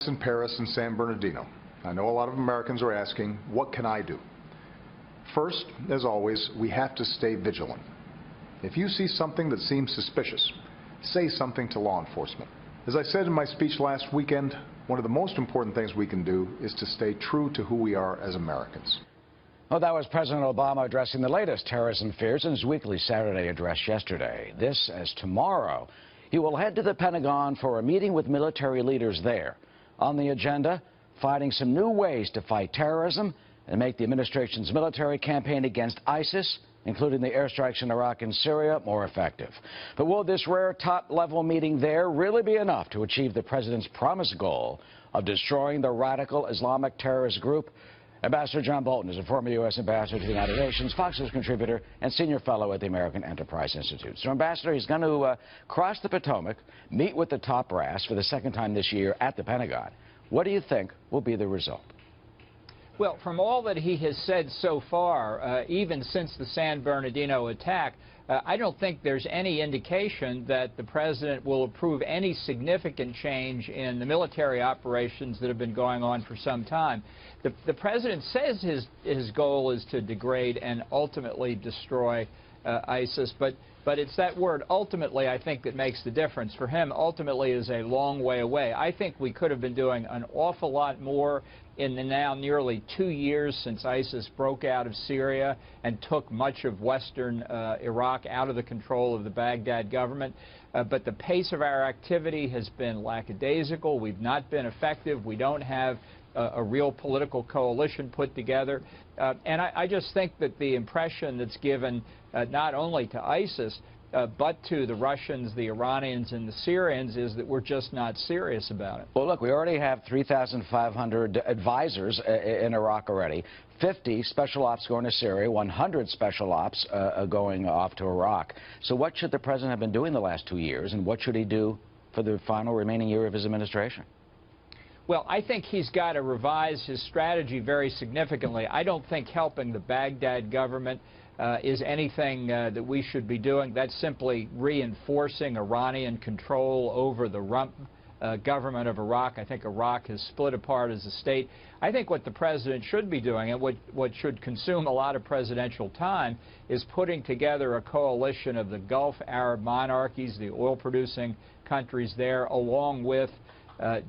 In Paris and San Bernardino. I know a lot of Americans are asking, what can I do? First, as always, we have to stay vigilant. If you see something that seems suspicious, say something to law enforcement. As I said in my speech last weekend, one of the most important things we can do is to stay true to who we are as Americans. Well, that was President Obama addressing the latest terrorism fears in his weekly Saturday address yesterday. This, as tomorrow, he will head to the Pentagon for a meeting with military leaders there. On the agenda, finding some new ways to fight terrorism and make the administration's military campaign against ISIS, including the airstrikes in Iraq and Syria, more effective. But will this rare top-level meeting there really be enough to achieve the president's promised goal of destroying the radical Islamic terrorist group? Ambassador John Bolton is a former U.S. ambassador to the United Nations, Fox News contributor, and senior fellow at the American Enterprise Institute. So, Ambassador, he's going to cross the Potomac, meet with the top brass for the second time this year at the Pentagon. What do you think will be the result? Well, from all that he has said so far, even since the San Bernardino attack, I don't think there's any indication that the president will approve any significant change in the military operations that have been going on for some time. The president says his goal is to degrade and ultimately destroy ISIS, but it's that word ultimately, I think, that makes the difference. For him, ultimately is a long way away. I think we could have been doing an awful lot more in the now nearly 2 years since ISIS broke out of Syria and took much of western Iraq out of the control of the Baghdad government. But the pace of our activity has been lackadaisical. We've not been effective. We don't have a real political coalition put together. And I just think that the impression that's given not only to ISIS, but to the Russians, the Iranians, and the Syrians is that we're just not serious about it. Well, look, we already have 3,500 advisors in Iraq already, 50 special ops going to Syria, 100 special ops going off to Iraq. So what should the president have been doing the last 2 years, and what should he do for the final remaining year of his administration? Well, I think he's got to revise his strategy very significantly. I don't think helping the Baghdad government is anything that we should be doing. That's simply reinforcing Iranian control over the rump government of Iraq. I think Iraq has split apart as a state. I think what the president should be doing, and what should consume a lot of presidential time, is putting together a coalition of the Gulf Arab monarchies, the oil-producing countries there, along with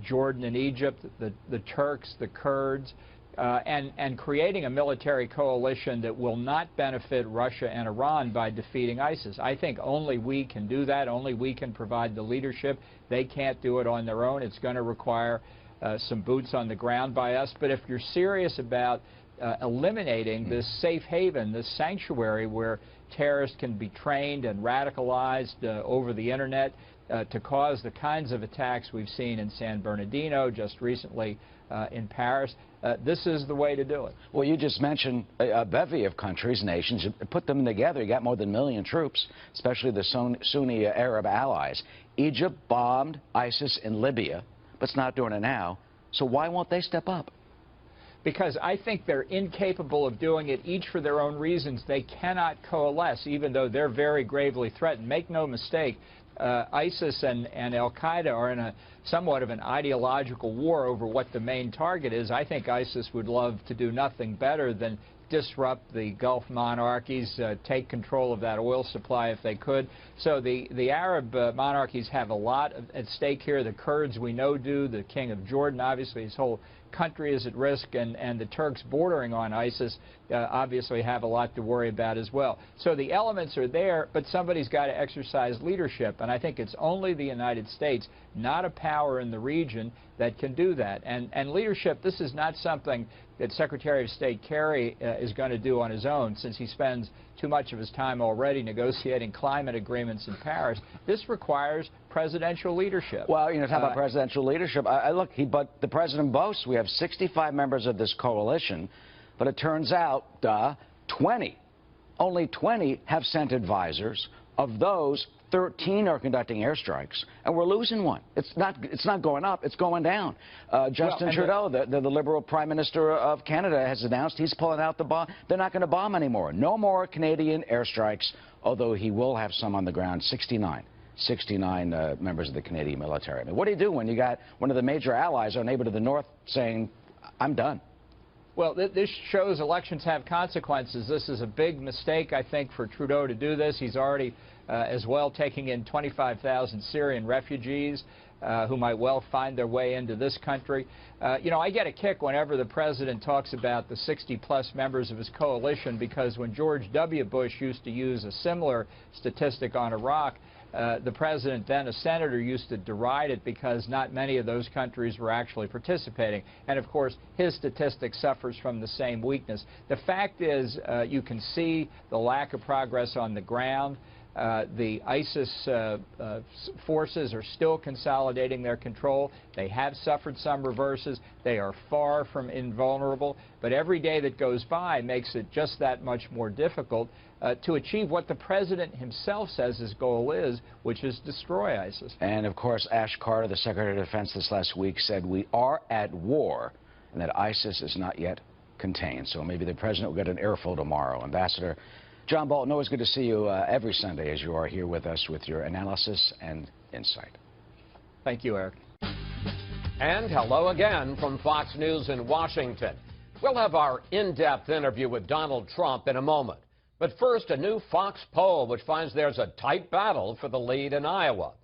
Jordan and Egypt, the Turks, the Kurds, and creating a military coalition that will not benefit Russia and Iran by defeating ISIS. I think only we can do that. Only we can provide the leadership. They can't do it on their own. It's going to require some boots on the ground by us. But if you're serious about eliminating this safe haven, this sanctuary where terrorists can be trained and radicalized over the Internet, to cause the kinds of attacks we've seen in San Bernardino, just recently in Paris. This is the way to do it. Well, you just mentioned a bevy of countries, nations. You put them together, you got more than 1 million troops, especially the Sunni Arab allies. Egypt bombed ISIS in Libya, but it's not doing it now. So why won't they step up? Because I think they're incapable of doing it, each for their own reasons. They cannot coalesce, even though they're very gravely threatened. Make no mistake, ISIS and al-Qaeda are in somewhat of an ideological war over what the main target is. I think ISIS would love to do nothing better than disrupt the Gulf monarchies, take control of that oil supply if they could. So the Arab monarchies have a lot at stake here. The Kurds, we know, do. The King of Jordan, obviously, his whole country is at risk, and the Turks bordering on ISIS obviously have a lot to worry about as well. So the elements are there, but somebody's got to exercise leadership, and I think it's only the United States, not a power in the region, that can do that. And leadership, this is not something that Secretary of State Kerry is going to do on his own, since he spends too much of his time already negotiating climate agreements in Paris. This requires presidential leadership. Well, you know, talk about presidential leadership. But the president boasts we have 65 members of this coalition, but it turns out only 20 have sent advisors. Of those, 13 are conducting airstrikes, and we're losing one. It's not going up, it's going down. Justin Trudeau, the Liberal Prime Minister of Canada, has announced he's pulling out the bomb. They're not going to bomb anymore. No more Canadian airstrikes, although he will have some on the ground, 69 69 members of the Canadian military. I mean, what do you do when you got one of the major allies, our neighbor to the north, saying, I'm done? Well, this shows elections have consequences. This is a big mistake, I think, for Trudeau to do this. He's already, as well, taking in 25,000 Syrian refugees who might well find their way into this country. You know, I get a kick whenever the president talks about the 60-plus members of his coalition, because when George W. Bush used to use a similar statistic on Iraq, the president, then a senator, used to deride it because not many of those countries were actually participating. And, of course, his statistic suffers from the same weakness. The fact is, you can see the lack of progress on the ground. The ISIS forces are still consolidating their control. They have suffered some reverses. They are far from invulnerable. But every day that goes by makes it just that much more difficult to achieve what the president himself says his goal is, which is destroy ISIS. And, of course, Ash Carter, the Secretary of Defense, this last week said we are at war and that ISIS is not yet contained. So maybe the president will get an earful tomorrow. Ambassador John Bolton, always good to see you every Sunday as you are here with us with your analysis and insight. Thank you, Eric. And hello again from Fox News in Washington. We'll have our in-depth interview with Donald Trump in a moment. But first, a new Fox poll which finds there's a tight battle for the lead in Iowa.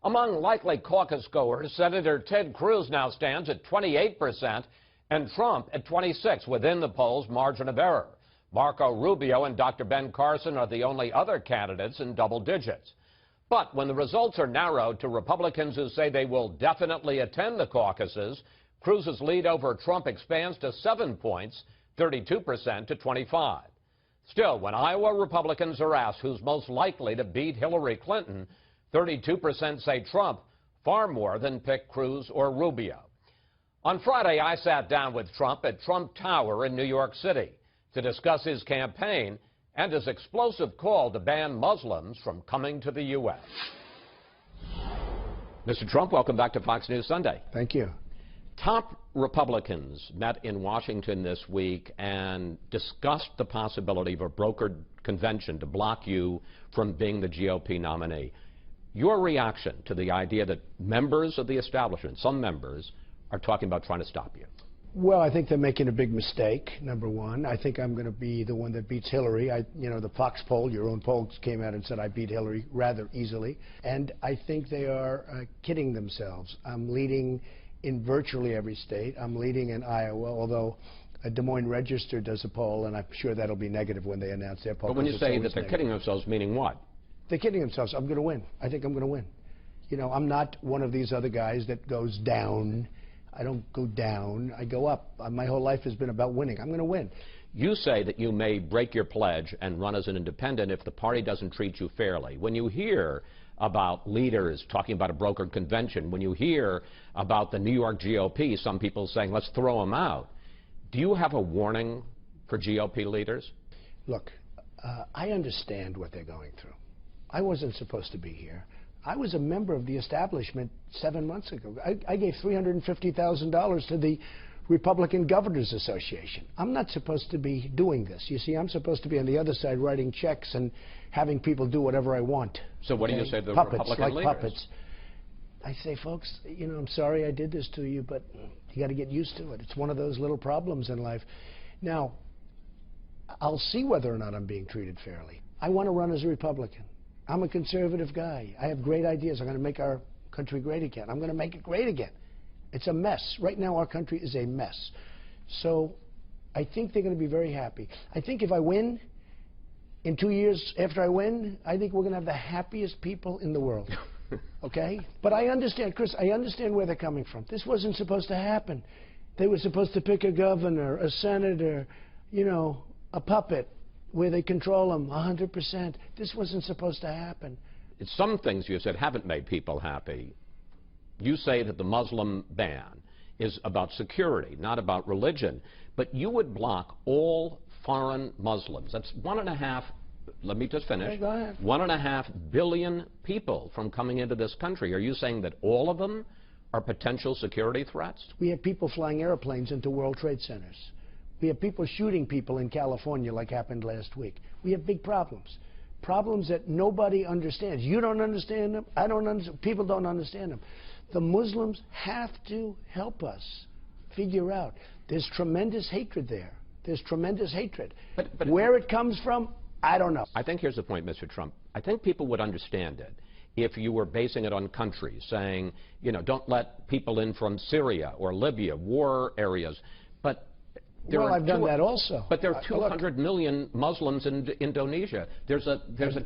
Among likely caucus goers, Senator Ted Cruz now stands at 28% and Trump at 26%, within the poll's margin of error. Marco Rubio and Dr. Ben Carson are the only other candidates in double digits. But when the results are narrowed to Republicans who say they will definitely attend the caucuses, Cruz's lead over Trump expands to 7 points, 32% to 25%. Still, when Iowa Republicans are asked who's most likely to beat Hillary Clinton, 32% say Trump, far more than pick Cruz or Rubio. On Friday, I sat down with Trump at Trump Tower in New York City to discuss his campaign and his explosive call to ban Muslims from coming to the U.S. Mr. Trump, welcome back to Fox News Sunday. Thank you. Top Republicans met in Washington this week and discussed the possibility of a brokered convention to block you from being the GOP nominee. Your reaction to the idea that members of the establishment, some members, are talking about trying to stop you? Well, I think they're making a big mistake, number one. I think I'm going to be the one that beats Hillary. You know, the Fox poll, your own poll, came out and said I beat Hillary rather easily. And I think they are kidding themselves. I'm leading in virtually every state. I'm leading in Iowa, although a Des Moines Register does a poll, and I'm sure that'll be negative when they announce their poll. But when you say that they're kidding themselves, meaning what? They're kidding themselves. I'm going to win. I think I'm going to win. You know, I'm not one of these other guys that goes down. I don't go down. I go up. My whole life has been about winning. I'm going to win. You say that you may break your pledge and run as an independent if the party doesn't treat you fairly. When you hear about leaders talking about a brokered convention, when you hear about the New York GOP, some people saying, let's throw them out, do you have a warning for GOP leaders? Look, I understand what they're going through. I wasn't supposed to be here. I was a member of the establishment 7 months ago. I gave $350,000 to the Republican Governors Association. I'm not supposed to be doing this. You see, I'm supposed to be on the other side writing checks and having people do whatever I want. So what do you say to the puppets, Republican like leaders? Puppets. I say, folks, you know, I'm sorry I did this to you, but you got to get used to it. It's one of those little problems in life. Now, I'll see whether or not I'm being treated fairly. I want to run as a Republican. I'm a conservative guy. I have great ideas. I'm going to make our country great again. I'm going to make it great again. It's a mess. Right now, our country is a mess. So I think they're going to be very happy. I think if I win, in 2 years after I win, I think we're going to have the happiest people in the world. Okay? But I understand, Chris, I understand where they're coming from. This wasn't supposed to happen. They were supposed to pick a governor, a senator, you know, a puppet, where they control them 100%. This wasn't supposed to happen. It's some things you said haven't made people happy. You say that the Muslim ban is about security, not about religion. But you would block all foreign Muslims. That's 1.5, let me just finish, Okay, go ahead. 1.5 billion people from coming into this country. Are you saying that all of them are potential security threats? We have people flying airplanes into World Trade Centers. We have people shooting people in California like happened last week. We have big problems. problems that nobody understands. You don't understand them. I don't understand. People don't understand them. The Muslims have to help us figure out. There's tremendous hatred there. There's tremendous hatred. But where it comes from, I don't know. I think here's the point, Mr. Trump. I think people would understand it if you were basing it on countries, saying, you know, don't let people in from Syria or Libya, war areas. But well, I've done that also. But there are 200 million Muslims in Indonesia.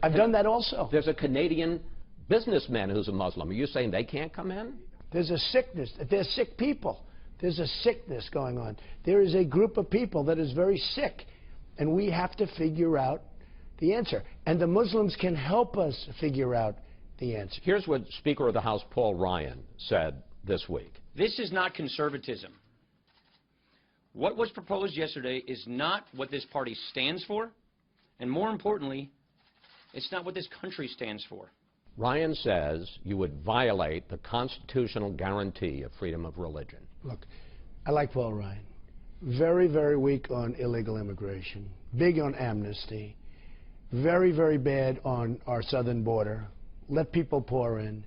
I've done that also. There's a Canadian businessman who's a Muslim. Are you saying they can't come in? There's a sickness. There's sick people. There's a sickness going on. There is a group of people that is very sick, and we have to figure out the answer. And the Muslims can help us figure out the answer. Here's what Speaker of the House Paul Ryan said this week. This is not conservatism. What was proposed yesterday is not what this party stands for, and more importantly, it's not what this country stands for. Ryan says you would violate the constitutional guarantee of freedom of religion. Look, I like Paul Ryan. Very, very weak on illegal immigration, big on amnesty, very, very bad on our southern border. Let people pour in.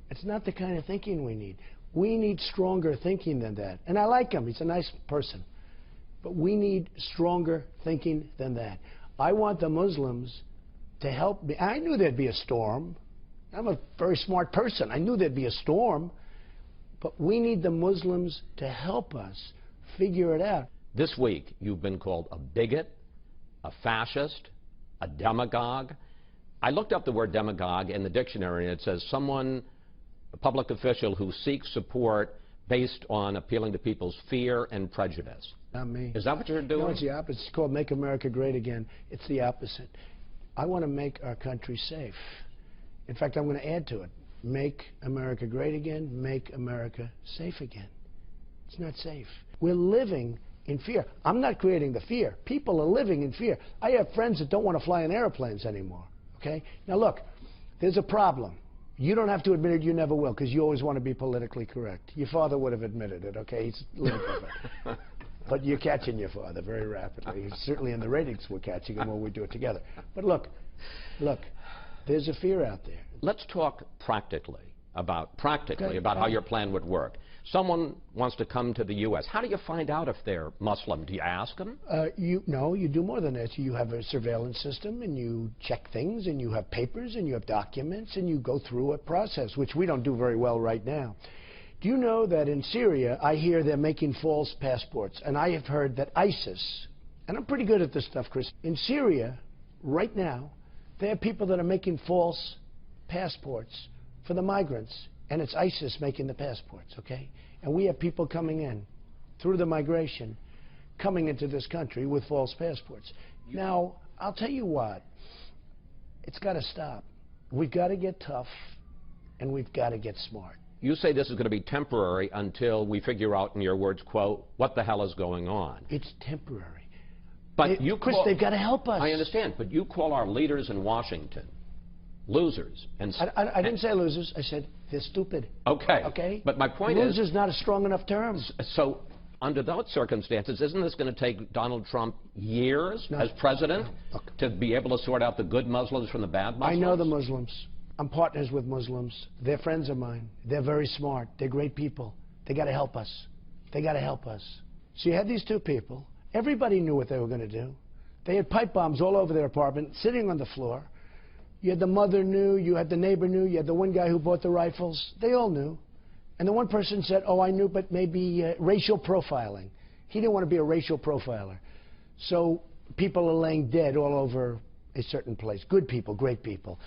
It's not the kind of thinking we need. We need stronger thinking than that. And I like him. He's a nice person. But we need stronger thinking than that. I want the Muslims to help me. I knew there'd be a storm. I'm a very smart person. I knew there'd be a storm. But we need the Muslims to help us figure it out. This week, you've been called a bigot, a fascist, a demagogue. I looked up the word demagogue in the dictionary, and it says someone, a public official who seeks support based on appealing to people's fear and prejudice. Not me. Is that what you're doing? No, it's the opposite. It's called Make America Great Again. It's the opposite. I want to make our country safe. In fact, I'm going to add to it. Make America great again. Make America safe again. It's not safe. We're living in fear. I'm not creating the fear. People are living in fear. I have friends that don't want to fly in airplanes anymore. Okay? Now, look, there's a problem. You don't have to admit it. You never will, because you always want to be politically correct. Your father would have admitted it, okay? He's living with it. But you're catching your father very rapidly. Certainly in the ratings, we're catching him when we do it together. But look, there's a fear out there. Let's talk practically about how your plan would work. Someone wants to come to the U.S. How do you find out if they're Muslim? Do you ask them? No, you do more than that. You have a surveillance system, and you check things, and you have papers, and you have documents, and you go through a process, which we don't do very well right now. Do you know that in Syria, I hear they're making false passports, and I have heard that ISIS, and I'm pretty good at this stuff, Chris, in Syria, right now, there are people that are making false passports for the migrants, and it's ISIS making the passports, okay? And we have people coming in through the migration, coming into this country with false passports. Now, I'll tell you what, it's got to stop. We've got to get tough, and we've got to get smart. You say this is going to be temporary until we figure out, in your words, quote, what the hell is going on. It's temporary. But Chris, they've got to help us. I understand, but you call our leaders in Washington losers. And I didn't say losers. I said they're stupid. Okay. Okay? But my point is... Loser's not a strong enough term. So under those circumstances, isn't this going to take Donald Trump years as president to be able to sort out the good Muslims from the bad Muslims? I know the Muslims. I'm partners with Muslims. They're friends of mine. They're very smart. They're great people. They got to help us. They got to help us. So you had these two people. Everybody knew what they were going to do. They had pipe bombs all over their apartment, sitting on the floor. You had the mother knew, you had the neighbor knew, you had the one guy who bought the rifles. They all knew. And the one person said, oh, I knew, but maybe racial profiling. He didn't want to be a racial profiler. So people are laying dead all over a certain place. Good people, great people.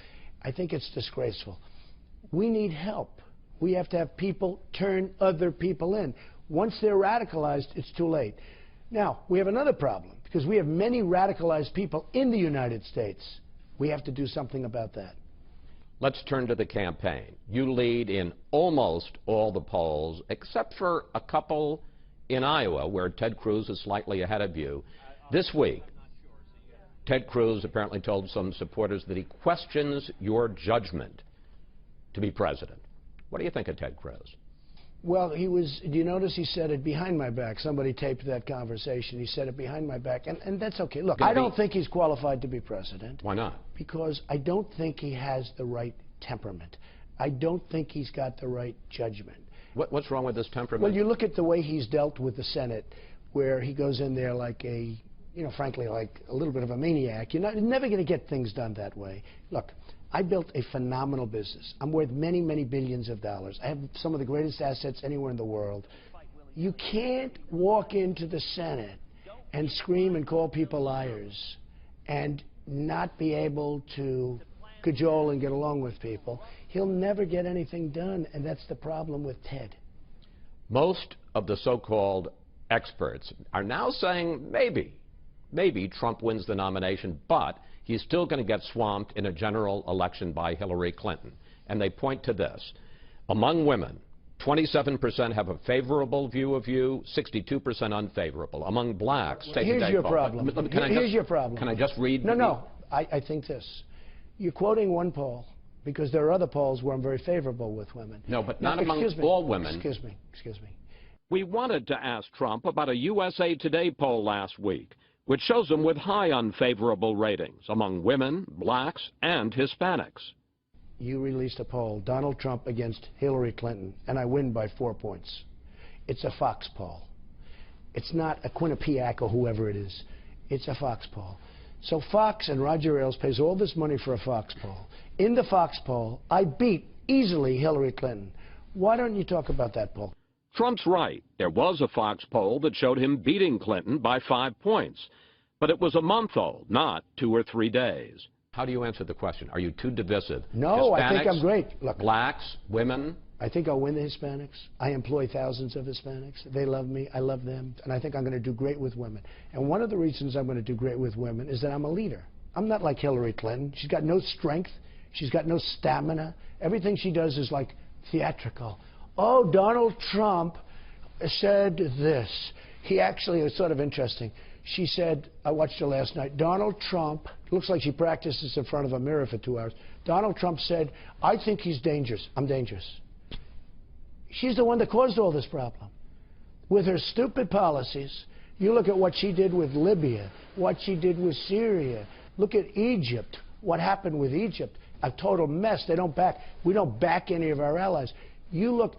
I think it's disgraceful. We need help. We have to have people turn other people in. Once they're radicalized, it's too late. Now, we have another problem, because we have many radicalized people in the United States. We have to do something about that. Let's turn to the campaign. You lead in almost all the polls, except for a couple in Iowa, where Ted Cruz is slightly ahead of you. This week, Ted Cruz apparently told some supporters that he questions your judgment to be president. What do you think of Ted Cruz? Well, do you notice he said it behind my back? Somebody taped that conversation. He said it behind my back, and that's okay. Look, I don't think he's qualified to be president. Why not? Because I don't think he has the right temperament. I don't think he's got the right judgment. What's wrong with his temperament? Well, you look at the way he's dealt with the Senate, where he goes in there like frankly, like a little bit of a maniac. You're never going to get things done that way. Look, I built a phenomenal business. I'm worth many, many billions of dollars. I have some of the greatest assets anywhere in the world. You can't walk into the Senate and scream and call people liars and not be able to cajole and get along with people. He'll never get anything done, and that's the problem with Ted. Most of the so-called experts are now saying maybe Trump wins the nomination, but he's still going to get swamped in a general election by Hillary Clinton. And they point to this. Among women, 27% have a favorable view of you, 62% unfavorable. Among blacks, here's your problem. Here's your problem. Can I just read? No. I think this. You're quoting one poll because there are other polls where I'm very favorable with women. No, but not among all women. Excuse me. We wanted to ask Trump about a USA Today poll last week, which shows him with high unfavorable ratings among women, blacks, and Hispanics. You released a poll, Donald Trump against Hillary Clinton, and I win by 4 points. It's a Fox poll. It's not a Quinnipiac or whoever it is. It's a Fox poll. So Fox and Roger Ailes pays all this money for a Fox poll. In the Fox poll, I beat easily Hillary Clinton. Why don't you talk about that poll? Trump's right. There was a Fox poll that showed him beating Clinton by 5 points. But it was a month old, not 2 or 3 days. How do you answer the question? Are you too divisive? No, Hispanics, I think I'm great. Look, blacks, women? I think I'll win the Hispanics. I employ thousands of Hispanics. They love me. I love them. And I think I'm going to do great with women. And one of the reasons I'm going to do great with women is that I'm a leader. I'm not like Hillary Clinton. She's got no strength. She's got no stamina. Everything she does is like theatrical. Oh, Donald Trump said this. He actually, it was sort of interesting. She said, I watched her last night, Donald Trump, looks like she practices in front of a mirror for 2 hours. Donald Trump said, I think he's dangerous. I'm dangerous. She's the one that caused all this problem. With her stupid policies, you look at what she did with Libya, what she did with Syria. Look at Egypt, what happened with Egypt. A total mess. We don't back any of our allies. You look,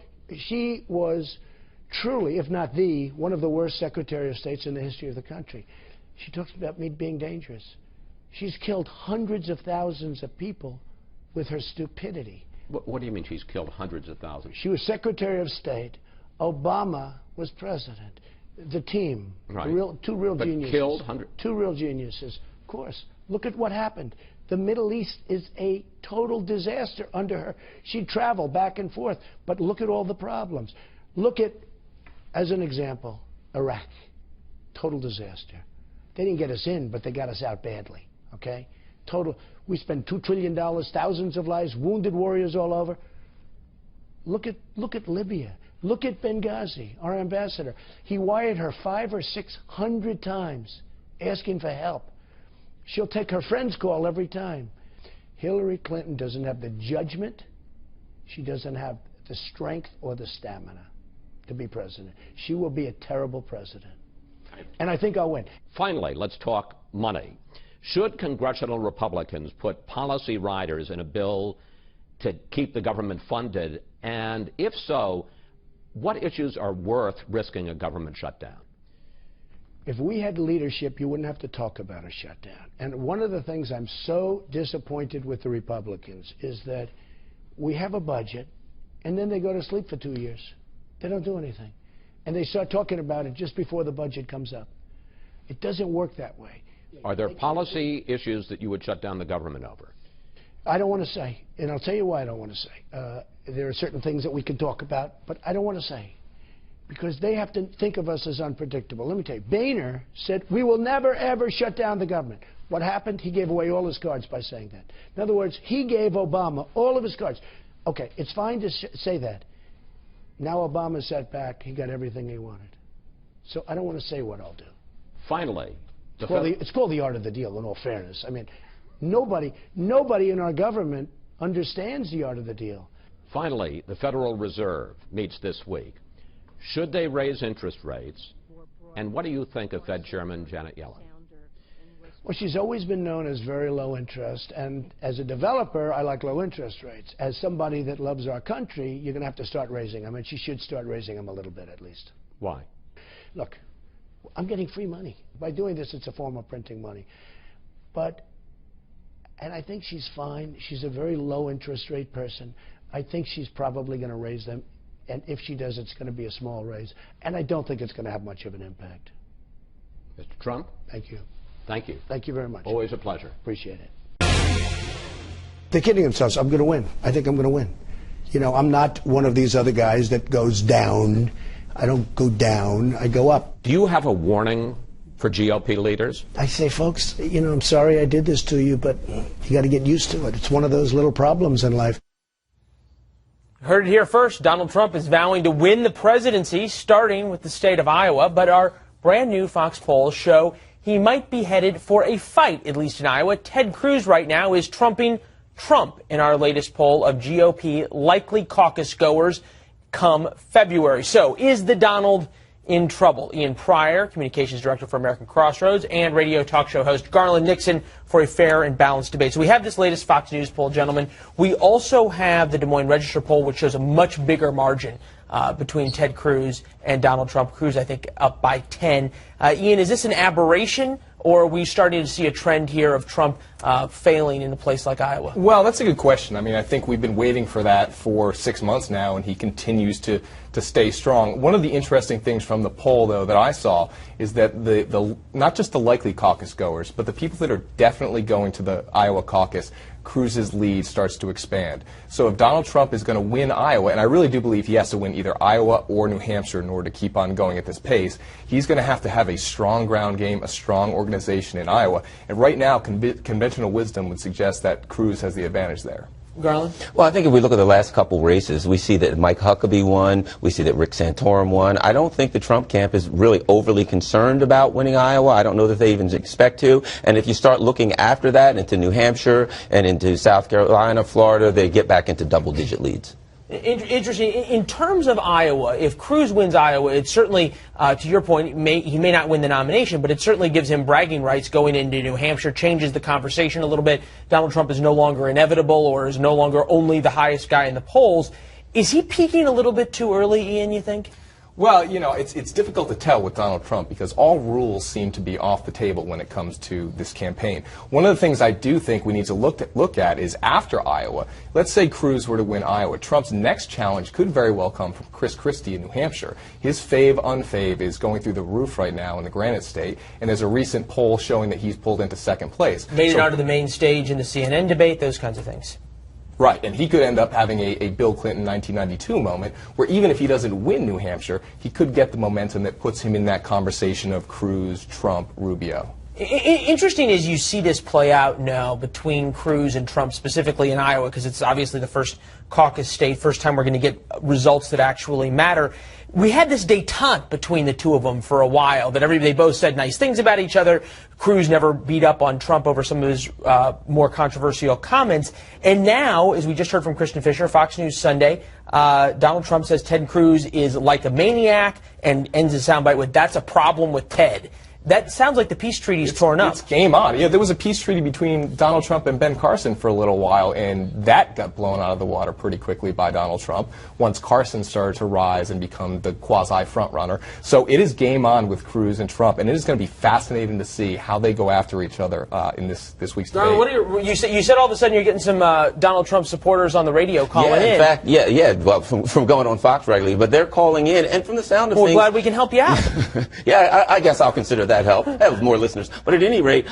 she was truly, if not one of the worst Secretary of States in the history of the country. She talks about me being dangerous. She's killed hundreds of thousands of people with her stupidity. What do you mean she's killed hundreds of thousands? She was Secretary of State. Obama was president. The team, right. Two real geniuses. Killed hundreds? 2 real geniuses. Of course. Look at what happened. The Middle East is a total disaster under her. She'd travel back and forth, but look at all the problems. Look at, as an example, Iraq. Total disaster. They didn't get us in, but they got us out badly, okay? Total. We spent $2 trillion, thousands of lives, wounded warriors all over. Look at Libya. Look at Benghazi, our ambassador. He wired her 500 or 600 times asking for help. She'll take her friend's call every time. Hillary Clinton doesn't have the judgment. She doesn't have the strength or the stamina to be president. She will be a terrible president. And I think I'll win. Finally, let's talk money. Should congressional Republicans put policy riders in a bill to keep the government funded? And if so, what issues are worth risking a government shutdown? If we had leadership, you wouldn't have to talk about a shutdown. And one of the things I'm so disappointed with the Republicans is that we have a budget, and then they go to sleep for 2 years. They don't do anything. And they start talking about it just before the budget comes up. It doesn't work that way. Are there policy issues that you would shut down the government over? I don't want to say, and I'll tell you why I don't want to say. There are certain things that we can talk about, but I don't want to say, because they have to think of us as unpredictable. Let me tell you, Boehner said, we will never, ever shut down the government. What happened? He gave away all his cards by saying that. In other words, he gave Obama all of his cards. Okay, it's fine to say that. Now Obama sat back, he got everything he wanted. So I don't want to say what I'll do. Finally, it's called the art of the deal, in all fairness. I mean, nobody in our government understands the art of the deal. Finally, the Federal Reserve meets this week. Should they raise interest rates? And what do you think of Fed Chairman Janet Yellen? Well, she's always been known as very low interest, and as a developer, I like low interest rates. As somebody that loves our country, you're going to have to start raising them, and she should start raising them a little bit at least. Why? Look, I'm getting free money. By doing this, it's a form of printing money. And I think she's fine. She's a very low interest rate person. I think she's probably going to raise them, and if she does, it's going to be a small raise. And I don't think it's going to have much of an impact. Mr. Trump? Thank you. Thank you. Thank you very much. Always a pleasure. Appreciate it. They're kidding themselves. I'm going to win. I think I'm going to win. You know, I'm not one of these other guys that goes down. I don't go down. I go up. Do you have a warning for GOP leaders? I say, folks, you know, I'm sorry I did this to you, but you got to get used to it. It's one of those little problems in life. Heard it here first. Donald Trump is vowing to win the presidency, starting with the state of Iowa. But our brand new Fox polls show he might be headed for a fight, at least in Iowa. Ted Cruz right now is trumping Trump in our latest poll of GOP likely caucus goers come February. So is the Donald in trouble? Ian Pryor, communications director for American Crossroads, and radio talk show host Garland Nixon for a fair and balanced debate. So we have this latest Fox News poll, gentlemen. We also have the Des Moines Register poll, which shows a much bigger margin between Ted Cruz and Donald Trump. Cruz, I think, up by 10. Ian, is this an aberration, or are we starting to see a trend here of Trump failing in a place like Iowa? Well, that's a good question. I mean, I think we've been waiting for that for 6 months now, and he continues to stay strong. One of the interesting things from the poll, though, that I saw is that the not just the likely caucus goers, but the people that are definitely going to the Iowa caucus, Cruz's lead starts to expand. So if Donald Trump is going to win Iowa, and I really do believe he has to win either Iowa or New Hampshire in order to keep on going at this pace, he's going to have a strong ground game, a strong organization in Iowa. And right now, conventional wisdom would suggest that Cruz has the advantage there. Garland? Well, I think if we look at the last couple races, we see that Mike Huckabee won, we see that Rick Santorum won. I don't think the Trump camp is really overly concerned about winning Iowa. I don't know that they even expect to. And if you start looking after that into New Hampshire and into South Carolina, Florida, they get back into double-digit leads. Interesting. In terms of Iowa, if Cruz wins Iowa, it certainly, to your point, he may not win the nomination, but it certainly gives him bragging rights going into New Hampshire, changes the conversation a little bit. Donald Trump is no longer inevitable or is no longer only the highest guy in the polls. Is he peaking a little bit too early, Ian, you think? Well, you know, it's difficult to tell with Donald Trump because all rules seem to be off the table when it comes to this campaign. One of the things I do think we need to look at is after Iowa. Let's say Cruz were to win Iowa. Trump's next challenge could very well come from Chris Christie in New Hampshire. His fave-unfave is going through the roof right now in the Granite State, and there's a recent poll showing that he's pulled into second place. Made it onto the main stage in the CNN debate, those kinds of things. Right, and he could end up having a Bill Clinton 1992 moment where even if he doesn't win New Hampshire, he could get the momentum that puts him in that conversation of Cruz, Trump, Rubio. Interesting as you see this play out now between Cruz and Trump, specifically in Iowa, because it's obviously the first caucus state, first time we're going to get results that actually matter. We had this detente between the two of them for a while, that they both said nice things about each other. Cruz never beat up on Trump over some of his more controversial comments. And now, as we just heard from Kristen Fisher, Fox News Sunday, Donald Trump says Ted Cruz is like a maniac and ends his soundbite with, "That's a problem with Ted." That sounds like the peace treaty's torn up. It's game on. Yeah, there was a peace treaty between Donald Trump and Ben Carson for a little while, and that got blown out of the water pretty quickly by Donald Trump once Carson started to rise and become the quasi-frontrunner. So it is game on with Cruz and Trump, and it is going to be fascinating to see how they go after each other in this week's debate. What you said all of a sudden you're getting some Donald Trump supporters on the radio calling in. In fact, well, from going on Fox regularly, but they're calling in, and from the sound of things... We're glad we can help you out. Yeah, I guess I'll consider that help. Have more listeners. But at any rate,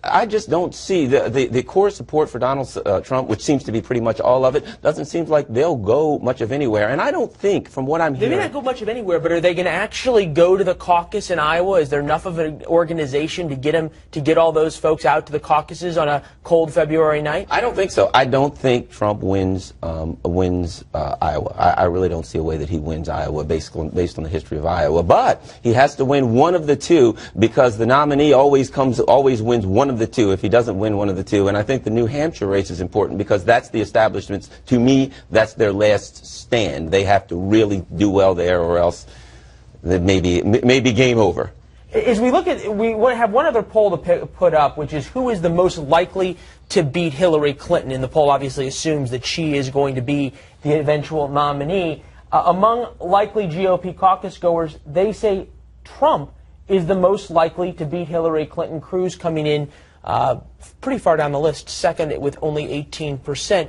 I just don't see the core support for Donald Trump, which seems to be pretty much all of it, doesn't seem like they'll go much of anywhere. And I don't think, from what I'm hearing... They may not go much of anywhere, but are they going to actually go to the caucus in Iowa? Is there enough of an organization to get all those folks out to the caucuses on a cold February night? I don't think so. I don't think Trump wins Iowa. I really don't see a way that he wins Iowa based on the history of Iowa. But he has to win one of the two two, because the nominee always wins one of the two if he doesn't win one of the two. And I think the New Hampshire race is important because that's the establishment's, to me, that's their last stand. They have to really do well there, or else it may be game over. As we look at, we have one other poll to put up, which is who is the most likely to beat Hillary Clinton. And the poll obviously assumes that she is going to be the eventual nominee. Among likely GOP caucus goers, they say Trump is the most likely to beat Hillary Clinton. Cruz coming in pretty far down the list, second with only 18%.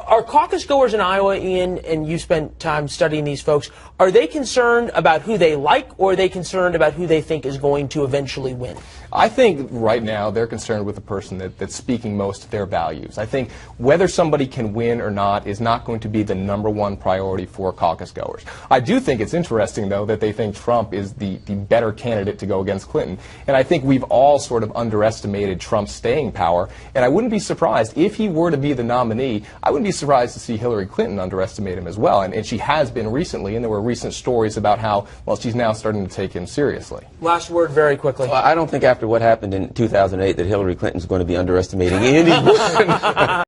Are caucus goers in Iowa, Ian, and you spent time studying these folks, are they concerned about who they like, or are they concerned about who they think is going to eventually win? I think right now they're concerned with the person that's speaking most to their values. I think whether somebody can win or not is not going to be the #1 priority for caucus goers. I do think it's interesting, though, that they think Trump is the better candidate to go against Clinton. And I think we've all sort of underestimated Trump's staying power. And I wouldn't be surprised if he were to be the nominee. I wouldn't be surprised to see Hillary Clinton underestimate him as well. And she has been recently, and there were recent stories about how, well, she's now starting to take him seriously. Last word very quickly. Well, I don't think after what happened in 2008 that Hillary Clinton's going to be underestimating anyone.